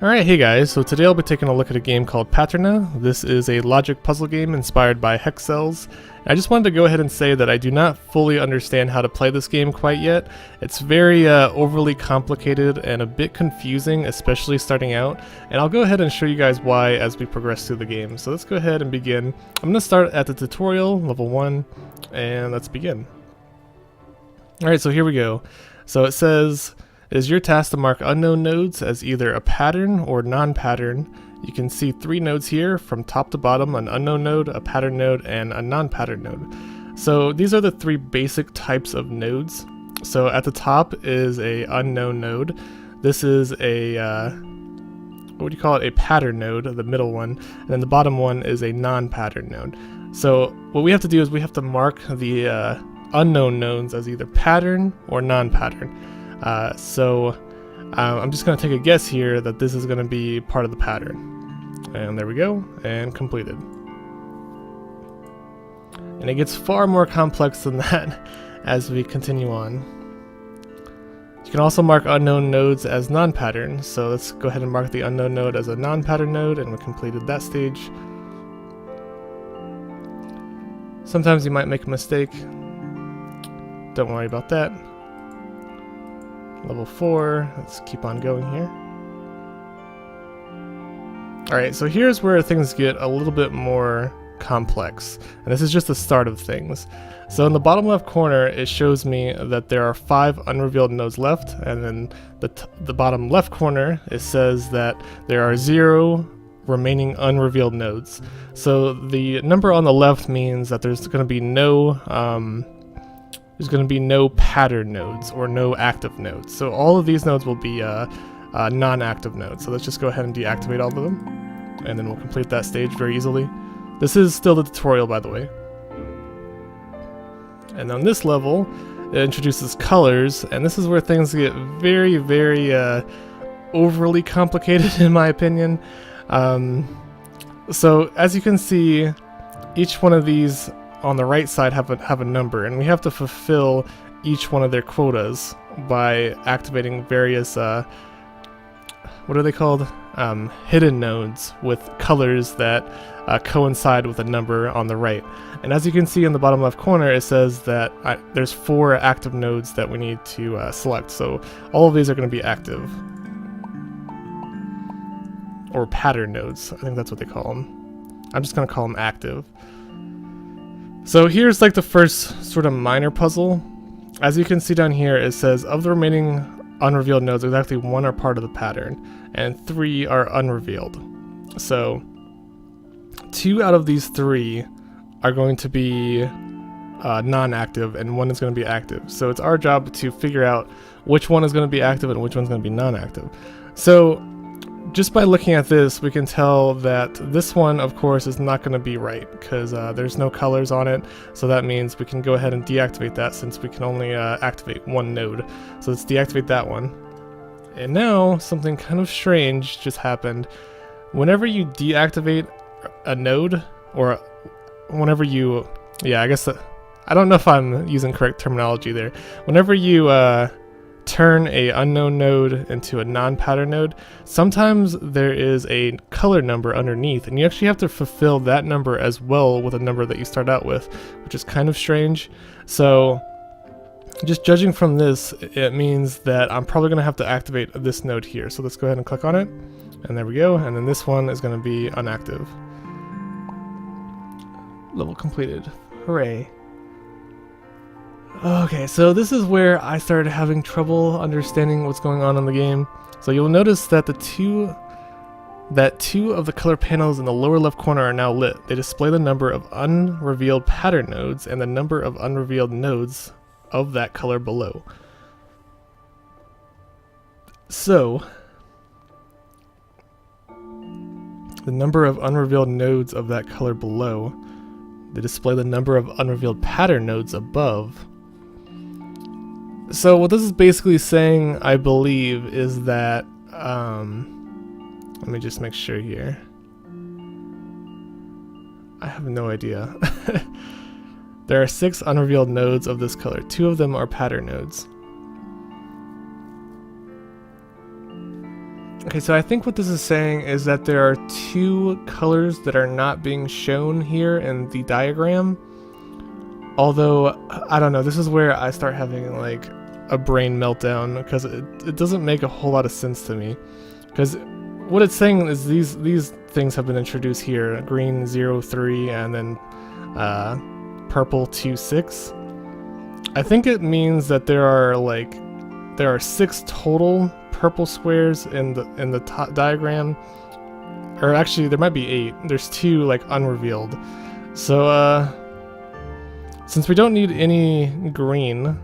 Alright, hey guys, so today I'll be taking a look at a game called Patterna. This is a logic puzzle game inspired by hex cells. I just wanted to go ahead and say that I do not fully understand how to play this game quite yet. It's very overly complicated and a bit confusing, especially starting out, and I'll go ahead and show you guys why as we progress through the game. So let's go ahead and begin. I'm going to start at the tutorial, level 1, and let's begin. Alright, so here we go. So it says, it is your task to mark unknown nodes as either a pattern or non-pattern. You can see 3 nodes here from top to bottom: an unknown node, a pattern node, and a non-pattern node. So these are the 3 basic types of nodes. So at the top is a unknown node. This is a, what would you call it, a pattern node, the middle one, and then the bottom one is a non-pattern node. So what we have to do is we have to mark the unknown nodes as either pattern or non-pattern. I'm just going to take a guess here that this is going to be part of the pattern. And there we go, and completed. And it gets far more complex than that as we continue on. You can also mark unknown nodes as non-pattern, so let's go ahead and mark the unknown node as a non-pattern node, and we completed that stage. Sometimes you might make a mistake. Don't worry about that. Level 4, let's keep on going here. Alright, so here's where things get a little bit more complex, and this is just the start of things. So in the bottom left corner, it shows me that there are 5 unrevealed nodes left, and then the bottom left corner, it says that there are 0 remaining unrevealed nodes. So the number on the left means that there's going to be no pattern nodes or no active nodes. So all of these nodes will be non-active nodes. So let's just go ahead and deactivate all of them, and then we'll complete that stage very easily. This is still the tutorial, by the way. And on this level, it introduces colors, and this is where things get very, very overly complicated in my opinion. So as you can see, each one of these on the right side have a number, and we have to fulfill each one of their quotas by activating various what are they called? Hidden nodes with colors that coincide with a number on the right. And as you can see in the bottom left corner, it says that there's 4 active nodes that we need to select. So all of these are going to be active, or pattern nodes. I think that's what they call them. I'm just going to call them active. So here's like the first sort of minor puzzle. As you can see down here, it says of the remaining unrevealed nodes, exactly 1 are part of the pattern, and 3 are unrevealed. So 2 out of these 3 are going to be non-active, and 1 is going to be active. So it's our job to figure out which one is going to be active and which one's going to be non-active. So just by looking at this, we can tell that this one, of course, is not going to be right, because there's no colors on it, so that means we can go ahead and deactivate that, since we can only activate 1 node. So let's deactivate that one. And now, something kind of strange just happened. Whenever you deactivate a node, or whenever you... yeah, I guess I don't know if I'm using correct terminology there. Whenever you turn a unknown node into a non-pattern node, sometimes there is a color number underneath, and you actually have to fulfill that number as well with a number that you start out with, which is kind of strange. So just judging from this, it means that I'm probably going to have to activate this node here. So let's go ahead and click on it, and there we go, and then this one is going to be inactive. Level completed. Hooray. Okay, so this is where I started having trouble understanding what's going on in the game. So you'll notice that two of the color panels in the lower left corner are now lit. They display the number of unrevealed pattern nodes and the number of unrevealed nodes of that color below. So the number of unrevealed nodes of that color below, they display the number of unrevealed pattern nodes above. So what this is basically saying, I believe, is that, let me just make sure here. I have no idea. There are 6 unrevealed nodes of this color. 2 of them are pattern nodes. Okay, so I think what this is saying is that there are two colors that are not being shown here in the diagram. Although, I don't know, this is where I start having like a brain meltdown because it doesn't make a whole lot of sense to me. Because what it's saying is these things have been introduced here, green 03 and then purple 26. I think it means that there are 6 total purple squares in the top diagram, or actually there might be 8. There's 2 like unrevealed. So since we don't need any green,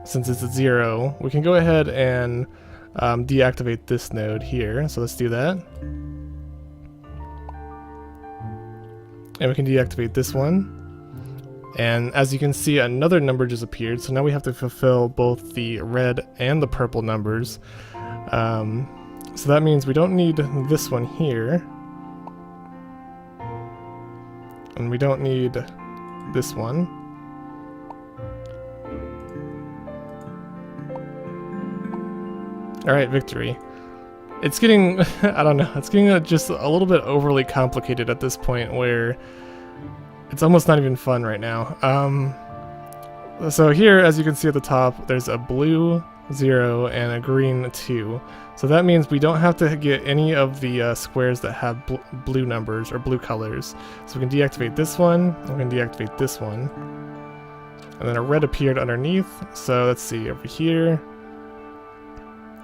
since it's a 0, we can go ahead and deactivate this node here. So let's do that, and we can deactivate this one. And as you can see, another number just appeared, so now we have to fulfill both the red and the purple numbers. So that means we don't need this one here. And we don't need this one. Alright, victory. It's getting, I don't know, it's getting just a little bit overly complicated at this point where it's almost not even fun right now. So here, as you can see at the top, there's a blue 0 and a green 2. So that means we don't have to get any of the squares that have blue numbers or blue colors. So we can deactivate this one, we can deactivate this one. And then a red appeared underneath. So let's see, over here.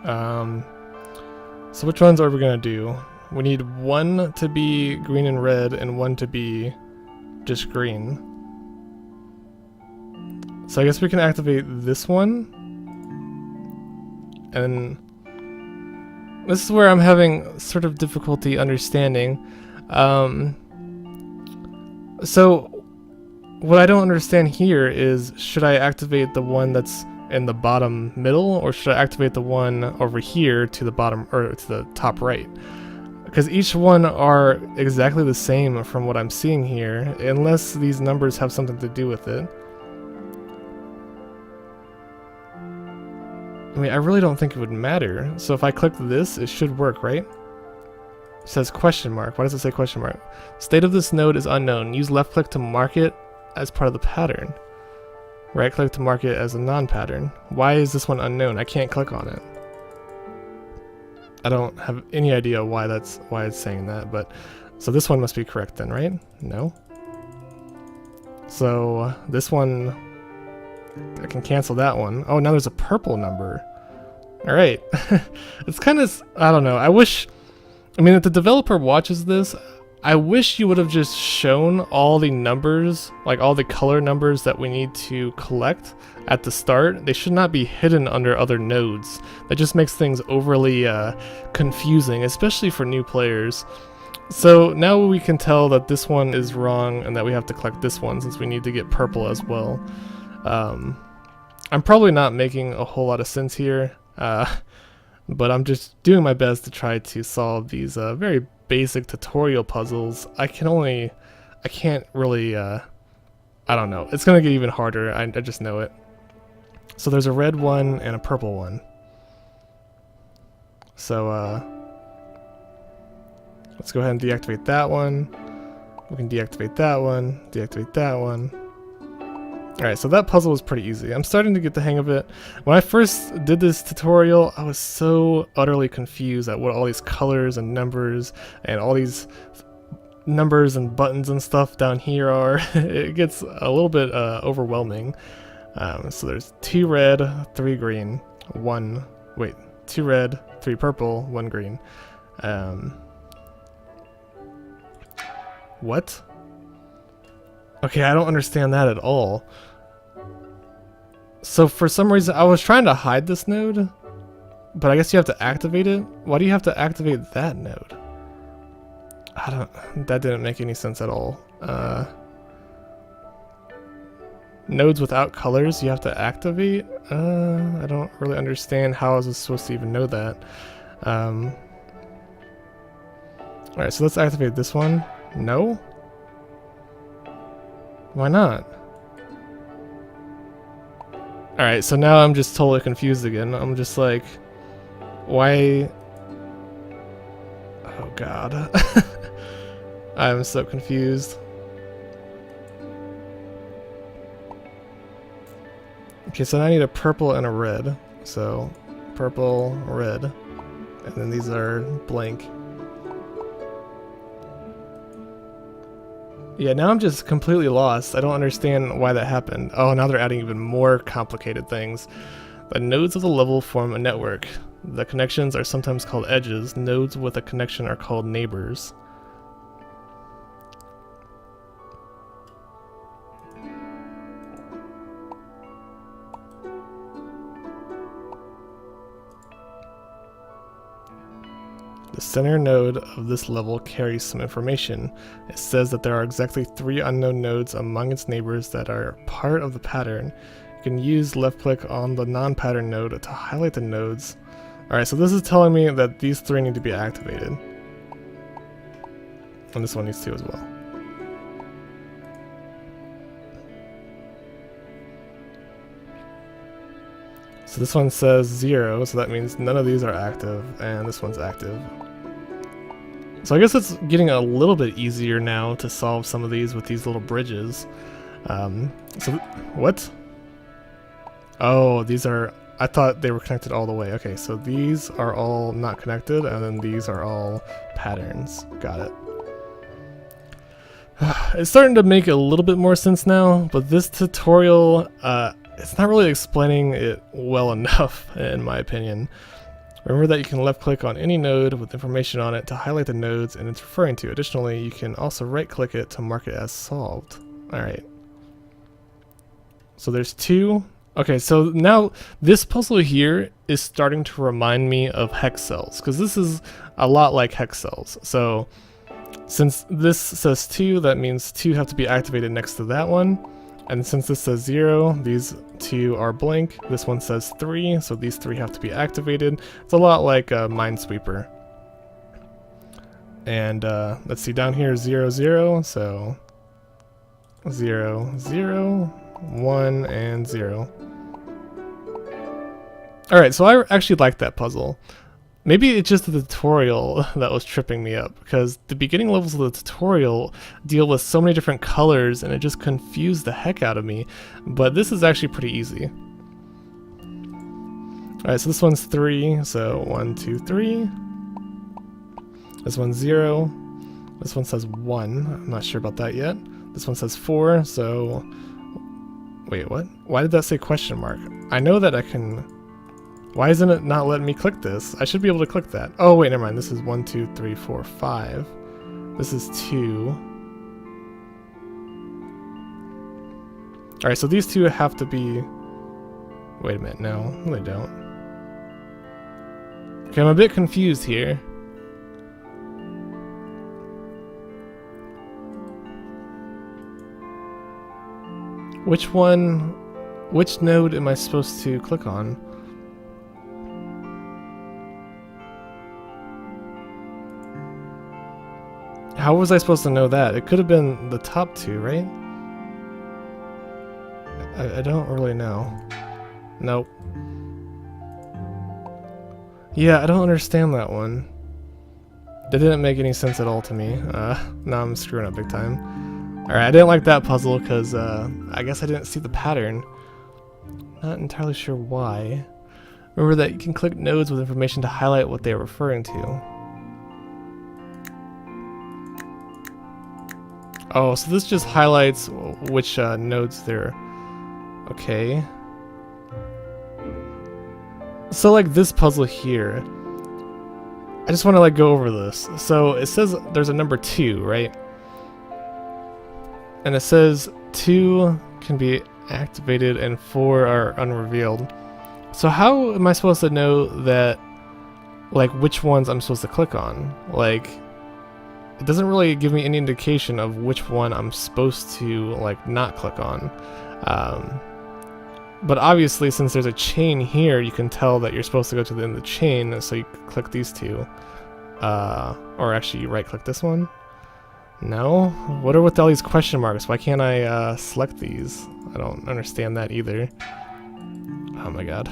So which ones are we gonna do? We need one to be green and red and one to be just green. So I guess we can activate this one. And this is where I'm having sort of difficulty understanding. So what I don't understand here is, should I activate the one that's in the bottom middle, or should I activate the one over here to the bottom, or to the top right? Because each one are exactly the same from what I'm seeing here, unless these numbers have something to do with it. I mean, I really don't think it would matter. So if I click this, it should work, right? It says question mark. Why does it say question mark? State of this node is unknown. Use left click to mark it as part of the pattern. Right click to mark it as a non-pattern. Why is this one unknown? I can't click on it. I don't have any idea why it's saying that, but so this one must be correct then, right? No. So this one, I can cancel that one. Oh, now there's a purple number. All right. It's kind of, I don't know. I mean, if the developer watches this, I wish you would have just shown all the numbers, like all the color numbers that we need to collect at the start. They should not be hidden under other nodes. That just makes things overly confusing, especially for new players. So now we can tell that this one is wrong and that we have to collect this one since we need to get purple as well. I'm probably not making a whole lot of sense here, but I'm just doing my best to try to solve these very basic tutorial puzzles. I can't really, I don't know. It's gonna get even harder, I just know it. So there's a red one and a purple one. So, let's go ahead and deactivate that one. We can deactivate that one, deactivate that one. Alright, so that puzzle was pretty easy. I'm starting to get the hang of it. When I first did this tutorial, I was so utterly confused at what all these colors and numbers and all these numbers and buttons and stuff down here are. It gets a little bit overwhelming. So there's 2 red, 3 green, 2 red, 3 purple, 1 green. What? Okay, I don't understand that at all. So for some reason, I was trying to hide this node, but I guess you have to activate it? Why do you have to activate that node? That didn't make any sense at all. Nodes without colors you have to activate? I don't really understand how I was supposed to even know that. Alright, so let's activate this one. No? Why not? Alright, so now I'm just totally confused again. I'm just like, why god. I'm so confused. Okay, so now I need a purple and a red. So, purple, red. And then these are blank. Yeah, now I'm just completely lost. I don't understand why that happened. Oh, now they're adding even more complicated things. The nodes of the level form a network. The connections are sometimes called edges. Nodes with a connection are called neighbors. The center node of this level carries some information. It says that there are exactly 3 unknown nodes among its neighbors that are part of the pattern. You can use left click on the non-pattern node to highlight the nodes. Alright, so this is telling me that these 3 need to be activated. And this one needs to as well. So this one says 0, so that means none of these are active, and this one's active. So I guess it's getting a little bit easier now to solve some of these with these little bridges. What? Oh, these are... I thought they were connected all the way. Okay, so these are all not connected, and then these are all patterns. Got it. It's starting to make a little bit more sense now, but this tutorial, it's not really explaining it well enough, in my opinion. Remember that you can left click on any node with information on it to highlight the nodes and it's referring to. Additionally, you can also right click it to mark it as solved. Alright. So there's 2. Okay, so now this puzzle here is starting to remind me of hex cells, because this is a lot like hex cells. So since this says 2, that means 2 have to be activated next to that one. And since this says 0, these 2 are blank. This one says 3, so these 3 have to be activated. It's a lot like Minesweeper. And let's see, down here 0, 0, so 0, 0, 1, and 0. Alright, so I actually like that puzzle. Maybe it's just the tutorial that was tripping me up, because the beginning levels of the tutorial deal with so many different colors and it just confused the heck out of me, but this is actually pretty easy. Alright, so this one's 3, so 1, 2, 3. This one's 0. This one says 1, I'm not sure about that yet. This one says 4, so... Wait, what? Why did that say question mark? I know that I can... Why isn't it not letting me click this? I should be able to click that. Oh wait, never mind. This is 1, 2, 3, 4, 5. This is 2. Alright, so these 2 have to be... Wait a minute, no, they don't. Okay, I'm a bit confused here. Which node am I supposed to click on? How was I supposed to know that? It could have been the top 2, right? I don't really know. Nope. Yeah, I don't understand that one. That didn't make any sense at all to me. Now I'm screwing up big time. Alright, I didn't like that puzzle because I guess I didn't see the pattern. Not entirely sure why. Remember that you can click nodes with information to highlight what they are referring to. Oh, so this just highlights which nodes they're... Okay. So like this puzzle here, I just want to like go over this. So it says there's a number 2, right? And it says 2 can be activated and 4 are unrevealed. So how am I supposed to know that, like, which ones I'm supposed to click on? Like... It doesn't really give me any indication of which one I'm supposed to, like, not click on. But obviously, since there's a chain here, you can tell that you're supposed to go to the end of the chain, so you click these 2. Or actually, you right-click this one? No? What are with all these question marks? Why can't I select these? I don't understand that either. Oh my god.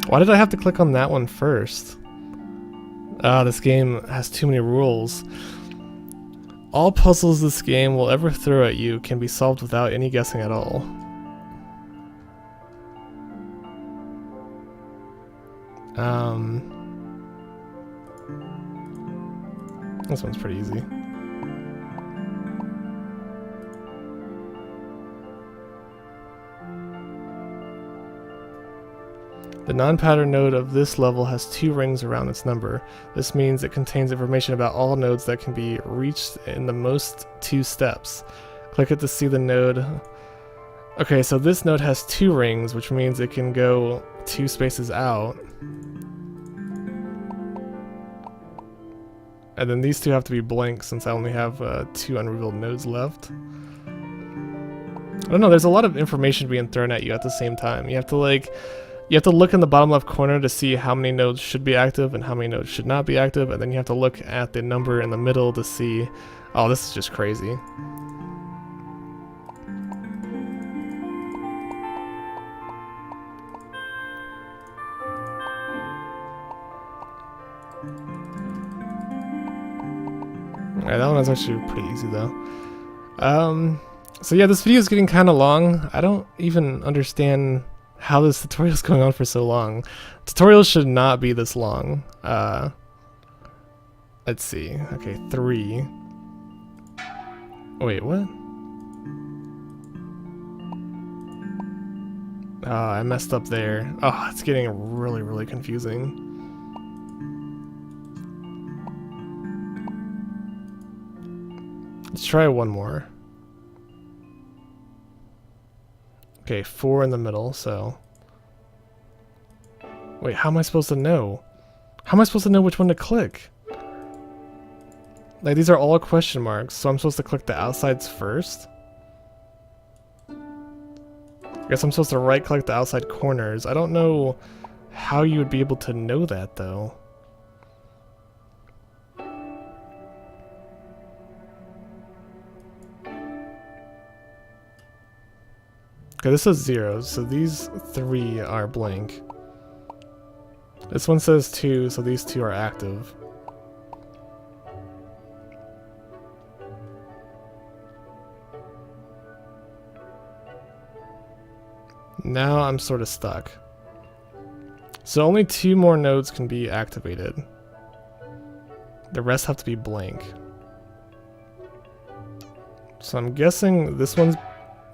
Why did I have to click on that one first? Ah, this game has too many rules. All puzzles this game will ever throw at you can be solved without any guessing at all. This one's pretty easy. The non-pattern node of this level has 2 rings around its number. This means it contains information about all nodes that can be reached in the most 2 steps. Click it to see the node. Okay, so this node has 2 rings, which means it can go 2 spaces out. And then these 2 have to be blank since I only have 2 unrevealed nodes left. I don't know, there's a lot of information being thrown at you at the same time. You have to look in the bottom left corner to see how many nodes should be active and how many nodes should not be active, and then you have to look at the number in the middle to see... Oh, this is just crazy. Alright, that one was actually pretty easy though. So yeah, this video is getting kind of long. I don't even understand how this tutorial is going on for so long. Tutorials should not be this long. Let's see. Okay, 3. Wait, what? Oh, I messed up there. Oh, it's getting really, really confusing. Let's try one more. Okay, 4 in the middle, so... Wait, how am I supposed to know? How am I supposed to know which one to click? Like, these are all question marks, so I'm supposed to click the outsides first? I guess I'm supposed to right-click the outside corners. I don't know how you would be able to know that, though. Okay, this says 0, so these 3 are blank. This one says 2, so these 2 are active. Now I'm sort of stuck. So only 2 more nodes can be activated. The rest have to be blank. So I'm guessing this one's...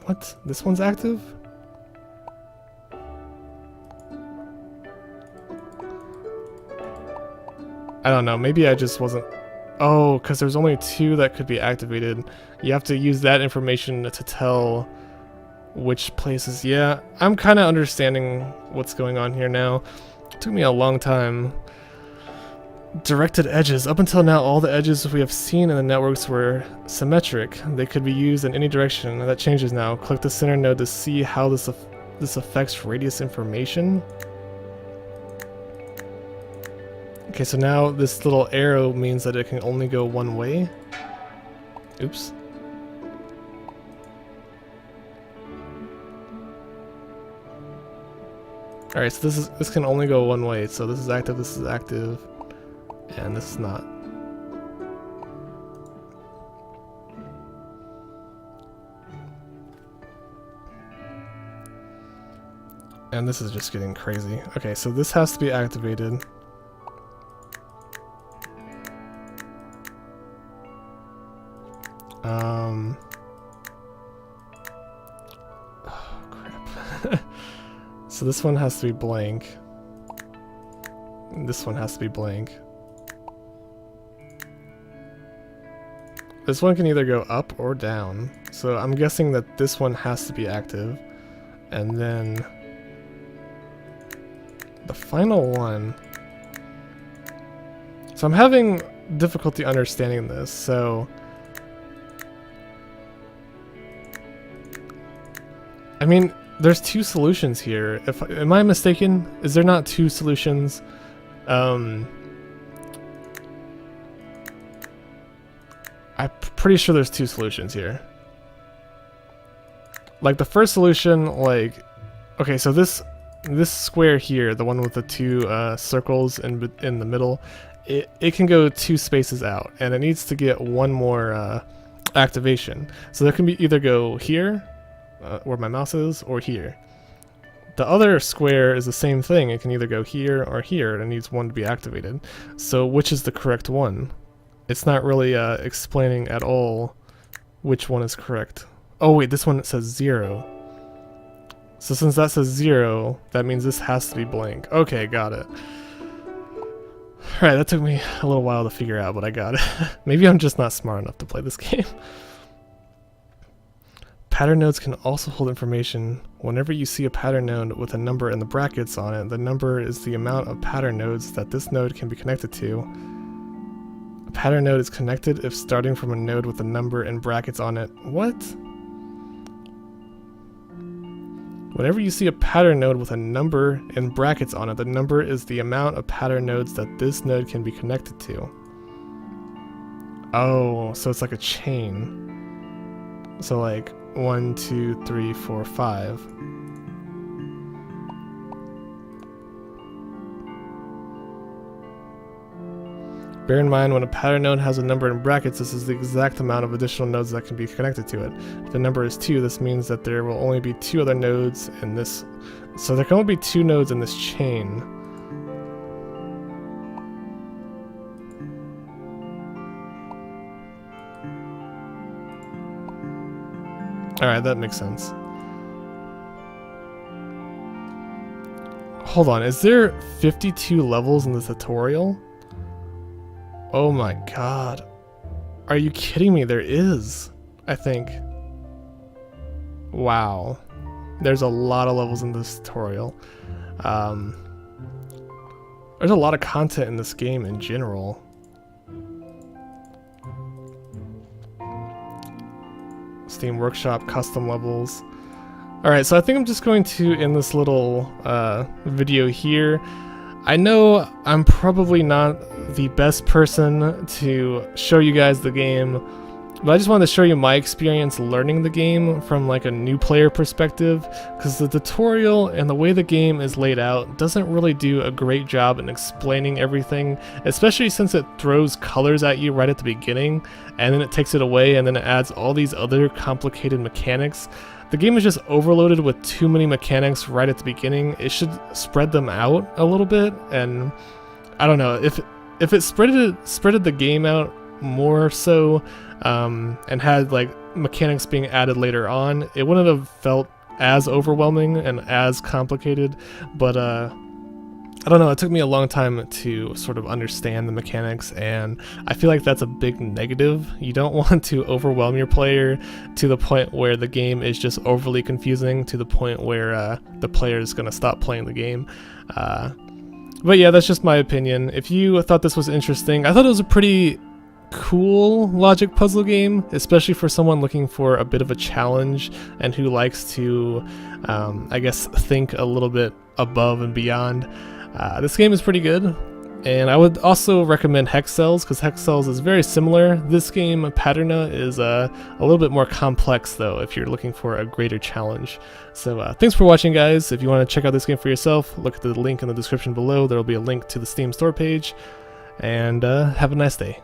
What? This one's active? I don't know, maybe I just wasn't... Oh, because there's only 2 that could be activated. You have to use that information to tell which places... Yeah, I'm kind of understanding what's going on here now. It took me a long time. Directed edges. Up until now, all the edges we have seen in the networks were symmetric. They could be used in any direction. That changes now. Click the center node to see how this affects radius information. Okay, so now this little arrow means that it can only go one way. Oops. Alright, so this can only go one way. So this is active, and this is not. And this is just getting crazy. Okay, so this has to be activated. Oh, crap. So this one has to be blank. And this one has to be blank. This one can either go up or down. So I'm guessing that this one has to be active. And then the final one. So I'm having difficulty understanding this. So I mean, there's 2 solutions here. Am I mistaken? Is there not 2 solutions? I'm pretty sure there's 2 solutions here. Like the first solution, like, okay, so this this square here, the one with the two circles in the middle, it can go 2 spaces out, and it needs to get one more activation. So that can be either go here, where my mouse is, or here. The other square is the same thing. It can either go here or here, and it needs one to be activated. So which is the correct one? It's not really explaining at all which one is correct. Oh wait, this one it says 0. So since that says 0, that means this has to be blank. Okay, got it. Alright, that took me a little while to figure out, but I got it. Maybe I'm just not smart enough to play this game. Pattern nodes can also hold information. Whenever you see a pattern node with a number in the brackets on it, the number is the amount of pattern nodes that this node can be connected to. A pattern node is connected if starting from a node with a number in brackets on it. What? Whenever you see a pattern node with a number in brackets on it, the number is the amount of pattern nodes that this node can be connected to. Oh, so it's like a chain. So like 1, 2, 3, 4, 5. Bear in mind, when a pattern node has a number in brackets, this is the exact amount of additional nodes that can be connected to it. If the number is 2, this means that there will only be 2 other nodes in this. So there can only be 2 nodes in this chain. Alright, that makes sense. Hold on, is there 52 levels in the tutorial? Oh my god. Are you kidding me? There is, I think. Wow. There's a lot of levels in this tutorial. There's a lot of content in this game in general. Steam Workshop, custom levels. Alright, so I think I'm just going to end this little video here. I know I'm probably not the best person to show you guys the game, but I just wanted to show you my experience learning the game from like a new player perspective, because the tutorial and the way the game is laid out doesn't really do a great job in explaining everything, especially since it throws colors at you right at the beginning and then it takes it away and then it adds all these other complicated mechanics. The game is just overloaded with too many mechanics right at the beginning. It should spread them out a little bit, and I don't know, if it spreaded the game out more so, and had like mechanics being added later on, it wouldn't have felt as overwhelming and as complicated. But I don't know, it took me a long time to sort of understand the mechanics, and I feel like that's a big negative. You don't want to overwhelm your player to the point where the game is just overly confusing, to the point where the player is going to stop playing the game. But yeah, that's just my opinion. If you thought this was interesting, I thought it was a pretty cool logic puzzle game, especially for someone looking for a bit of a challenge and who likes to, I guess, think a little bit above and beyond. This game is pretty good, and I would also recommend Hex Cells, because Hex Cells is very similar. This game, Patterna, is a little bit more complex though, if you're looking for a greater challenge. So thanks for watching, guys. If you want to check out this game for yourself, look at the link in the description below. There will be a link to the Steam store page, and have a nice day.